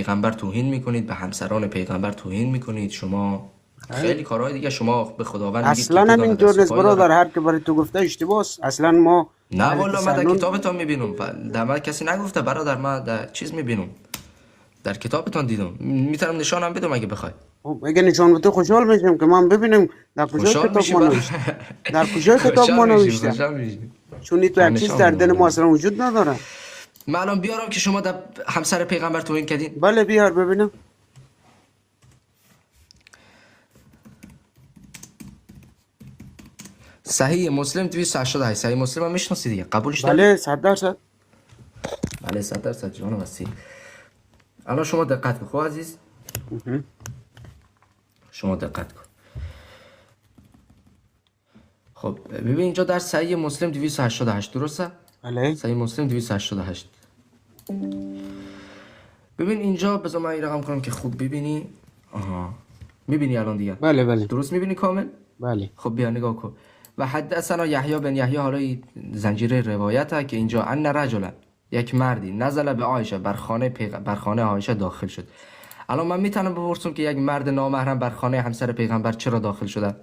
پیغمبر توهین میکنید، به همسران پیغمبر توهین میکنید، شما خیلی کارهای دیگه شما به خداوند میگید اصلا که هم تو اینطور دست و نیست پای دارم. برادر، هر که برای تو گفته اشتباه است. اصلا ما نه اهل والا من در تسنن کتابتان میبینم، در من کسی نگفته برادر، من در چیز میبینم، در کتابتان دیدم، میتونم نشانم بدم اگه بخوای. خب اگه نشان بده خوشحال میشم که من ببینم در کجا خوشحال کتاب میشی ما نوشته، در کجا کتاب ما خوشحال میشی، نوشته. خوشحال میشی. چون این تو من یک چیز نشان در میدم دل ما والا. اصلا وجود نداره. من الان بیارم که شما در همسر پیغمبر توهین کردین. بله بیار ببینم. صحیح مسلم 288. صحیح مسلم هم میشناسی دیگه، قبولش داری؟ بله 100%. بله 100% جان وسیع. الان شما دقت کن خب عزیز، شما دقت کن. خب ببین اینجا در صحیح مسلم 288 درسته؟ بله صحیح مسلم 288. ببین اینجا بذار من این رقم کنم که خوب ببینی. آها میبینی الان دیگه؟ بله بله درست میبینی کامل؟ بله. خب بیا نگاه کن. و حدثنا یحیی بن یحیی، حالا این زنجیره روایته که اینجا ان رجلا، یک مردی نزل به عایشه، بر خانه عایشه داخل شد. الان من میتونم بپرسم که یک مرد نامحرم بر خانه همسر پیغمبر چرا داخل شده؟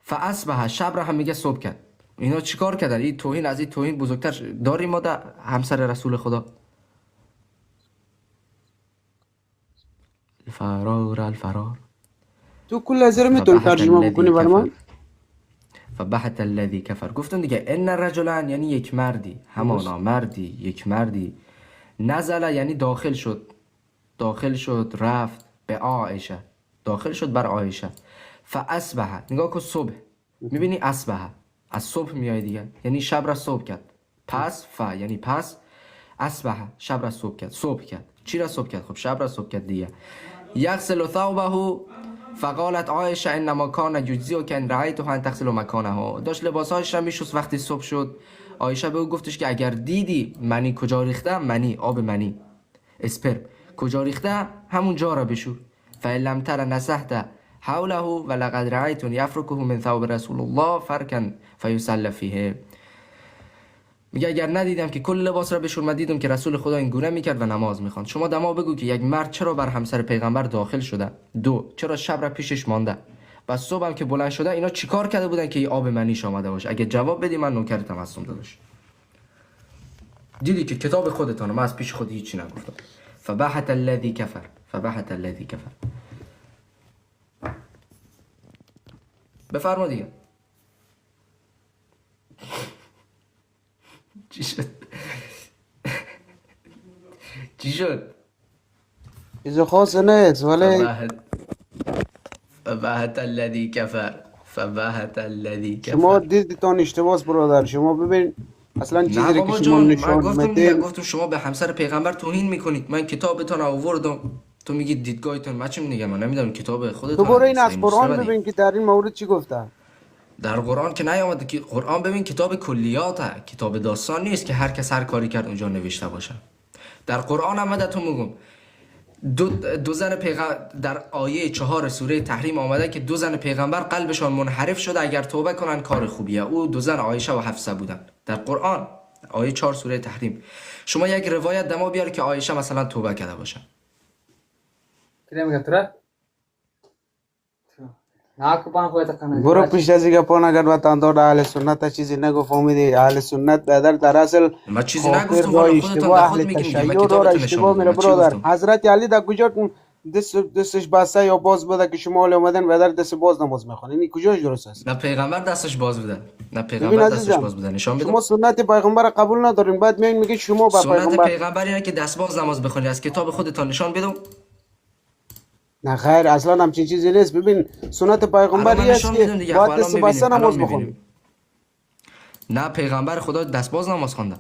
فاصبح، شب را هم میگه صبح کرد. اینا چیکار کردن؟ این توهین از این توهین بزرگتر داریم ما در همسر رسول خدا؟ الفرار تو کل هزار میتونی ترجمه بکنی بر من؟ فبحت الذی کفر. گفتم دیگه ان رجلا یعنی یک مردی، همانا مردی، یک مردی، نزل یعنی داخل شد رفت به عایشه، داخل شد بر عایشه. فاصبح، نگاه کن صبح، میبینی اصبح از صبح میای دیگه، یعنی شب را صبح کرد. پس یعنی پس، اصبح شب را صبح کرد. چی را صبح کرد؟ خب شب را صبح کرد دیگه. یغسل ثوبه فقالت عایشه انما کان یجزی و کن رأیته ان تغسل مکانه. داشت لباسهاش را میشست وقتی صبح شد. عایشه به او گفتش که اگر دیدی منی کجا ریخته، منی آب منی اسپرم کجا ریخته، همون جا را بشور. فإن لم تر نسحت حوله ولقد رأیت یفرکه من ثوب رسول الله فرکن فیصلی فیه. میگه اگر ندیدم که کل لباس را بشور، من دیدم که رسول خدا این گونه میکرد و نماز میخواند. شما دما بگو که یک مرد چرا بر همسر پیغمبر داخل شده؟ دو، چرا شب را پیشش مانده؟ و صبح هم که بلند شده اینا چیکار کرده بودن که این آب منیش آمده باشه؟ اگه جواب بدی من نوکرتم هستم داداش. دیدی که کتاب خودتانه، من از پیش خود هیچی نگفتم. فبحت الذی کفر. بفرما دیگه. چی شد؟ چیز خاص نیست ولی فبحت الذی کفر. شما دیدتان اشتباس برادر. شما ببین اصلا چیزی که شما نشان میدین. گفتم شما به همسر پیغمبر توهین میکنید. من کتابتان آوردم تو میگید دیدگاهتون. من چی میگم؟ من نمیدونم کتاب خودتان. تو برو این از قرآن ببین که در این مورد چی گفته. در قرآن که نیامده که. قرآن ببین کتاب کلیاته، کتاب داستان نیست که هر کس هر کاری کرد اونجا نوشته باشه. در قرآن آمده تو میگم دو زن پیغمبر، در آیه 4 سوره تحریم آمده که دو زن پیغمبر قلبشان منحرف شده، اگر توبه کنن کار خوبیه. او دو زن عایشه و حفصه بودن. در قرآن آیه 4 سوره تحریم. شما یک روایت دما بیار که عایشه مثلا توبه کرده باشه. برو پیش از اینکه پا نگرد و تندار اهل سنت چیزی نگو. فهمیدی اهل سنت در اصل ما چیزی نگفتم با والا، اشتباه اهل تشیع را اشتباه میره برادر. حضرت علی در کجا دستش بسته یا باز بوده که شما اومدن و در دست باز نماز میخوانید؟ این کجاش درست است؟ نه پیغمبر دستش باز بوده، نه پیغمبر دستش باز بوده. نشان بده. شما سنت پیغمبر قبول ندارین، بعد میگین میگه شما با پیغمبر. سنت پیغمبر اینه که دست باز نماز بخونی. از کتاب خودتان نشان بدو. نه خیر اصلا همچین چیزی نیست. ببین سنت پیغمبری است که باید دست بسته نماز بخونی. نه پیغمبر خدا دست باز نماز خوانده.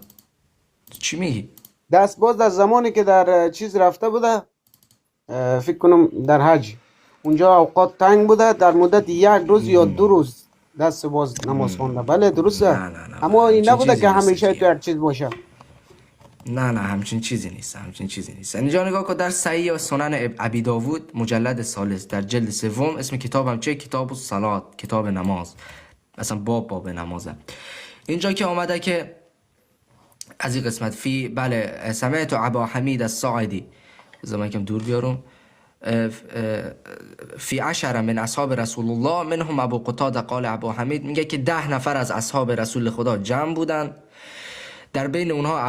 چی میگی؟ دست باز در زمانی که در چیز رفته بوده، فکر کنم در حج، اونجا اوقات تنگ بوده، در مدت یک روز یا 2 روز دست باز نماز خونده. بله درسته. اما این نبوده که همیشه تو هر چیز باشه. نه همچین چیزی نیست. اینجا نگاه کن در صحیح و سنن ابی داوود مجلد ثالث در جلد سوم، اسم کتابم چه؟ کتاب الصلات، کتاب نماز. اصلا باب نمازه. اینجا که آمده که از این قسمت بله سمعت ابا حمید الساعدی زمان کم دور بیارم فی 10 من اصحاب رسول الله منهم ابو قتاده قال ابو حمید میگه که 10 نفر از اصحاب رسول خدا جمع بودن، در بین اونها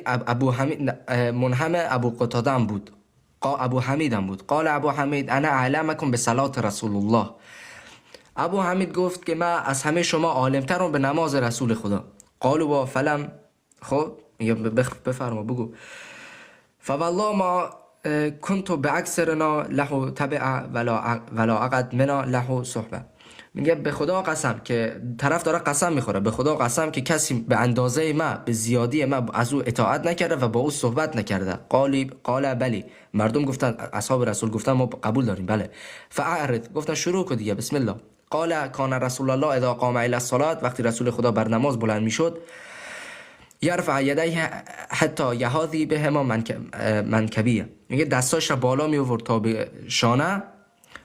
ابو حمید منهم ابو قتاده هم بود، ابو حمید هم بود. قال ابو حمید انا اعلمکم به صلات رسول الله. ابو حمید گفت که من از همه شما عالمترم به نماز رسول خدا. قالوا با فلم، خب بفرما بگو. فوالله ما كنت باکثرنا له تبع ولا عقد منا له صحبه. میگه به خدا قسم که طرف داره قسم میخوره، به خدا قسم که کسی به اندازه ما به زیادی ما از او اطاعت نکرده و با او صحبت نکرده. قال بلی، مردم گفتن، اصحاب رسول گفتن ما قبول داریم. بله. فاعرض، گفتن شروع کن دیگه، بسم الله. قال کان رسول الله اذا قام الى الصلاه، وقتی رسول خدا بر نماز بلند میشد، یرفع یدیه حتی یهاذی بهما منکبیه، میگه دستاش را بالا می آورد تا به شانه،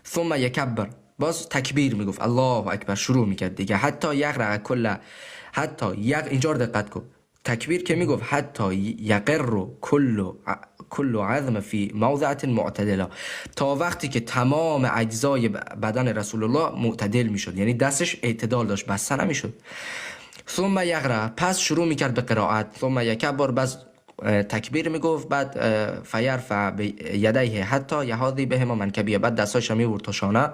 ثم یکبر، باز تکبیر میگفت الله اکبر، شروع میکرد دیگه، حتی یقرع اینجا رو دقت کن، تکبیر که میگفت حتی یقر کل عظم فی موضع معتدله، تا وقتی که تمام اجزای بدن رسول الله معتدل میشد، یعنی دستش اعتدال داشت، بسته نمیشد. ثم یقرأ، پس شروع میکرد به قرائت، ثم یکبر، بس تکبیر میگفت، بعد فیرفع یدیه حتی یهاذی بهما منکبیه، بعد دستاش میورد تا شانه،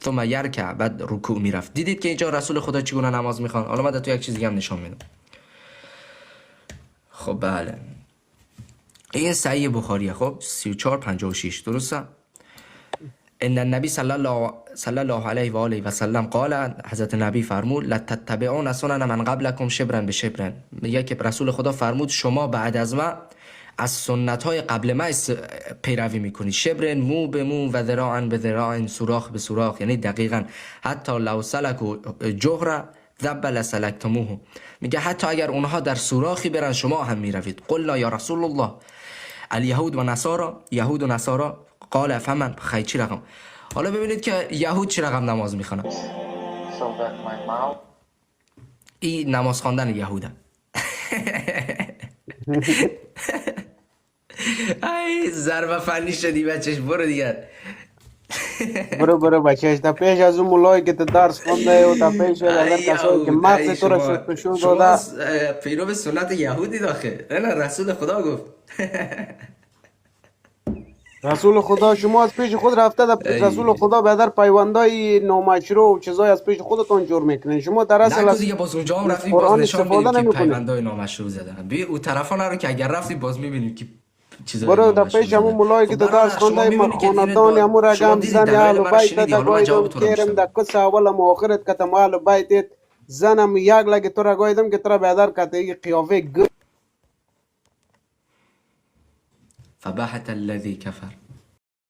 ثم یرکع، بعد رکوع میرفت. دیدید که اینجا رسول خدا چگونه نماز میخوان؟ حالا من تو یک چیز دیگه هم نشون میدم. خب بله، این صحیح بخاریه. خب 3456 درسته؟ ان النبی صلی الله علیه و آله و سلم قال، حضرت نبی فرمود لتتبعون سنن من قبلکم شبرا بشبر، میگه که رسول خدا فرمود شما بعد از ما از سنت های قبل ما پیروی میکنید، شبر مو به مو و ذراعا به ذراع، سوراخ به سوراخ، یعنی دقیقاً حتی لو سلکوا جهر ذب لسلکتموه، میگه حتی اگر اونها در سوراخی برن شما هم میروید. قلنا یا رسول الله الیهود و نصارا، یهود و نصارا، قال فمن، خیلی چی رقم؟ حالا ببینید که یهود چی رقم نماز میخونن. این نماز خواندن یهوده. ای ضربه فنی شدی بچهش، برو دیگه. برو بچهش، تا پیش از اون مولایی که تو درس خونده و تا پیش از اون کسایی که مغز تو رو شستشو داده، شما پیرو سنت یهودی داخل. نه رسول خدا گفت. رسول خدا شما از پیش خود رفته، رسول خدا به در پیوندای نامشروع و چیزای از پیش خودتون جور میکنین. شما در اصل از دیگه باز اونجا هم رفتیم باز نشان میدیم که پیوندای نامشروع زدن. بی اون طرفا نرو که اگر رفتیم باز میبینیم که چیزای برو در پیش همون مولایی که درس خونده مخاندان همون رقم زن اهل بیت دگویدم کرم دکس اول و آخرت کتم اهل بیت زنم یک لگه تو را گویدم که تو را به در کته قیافه فبحت الذی کفر.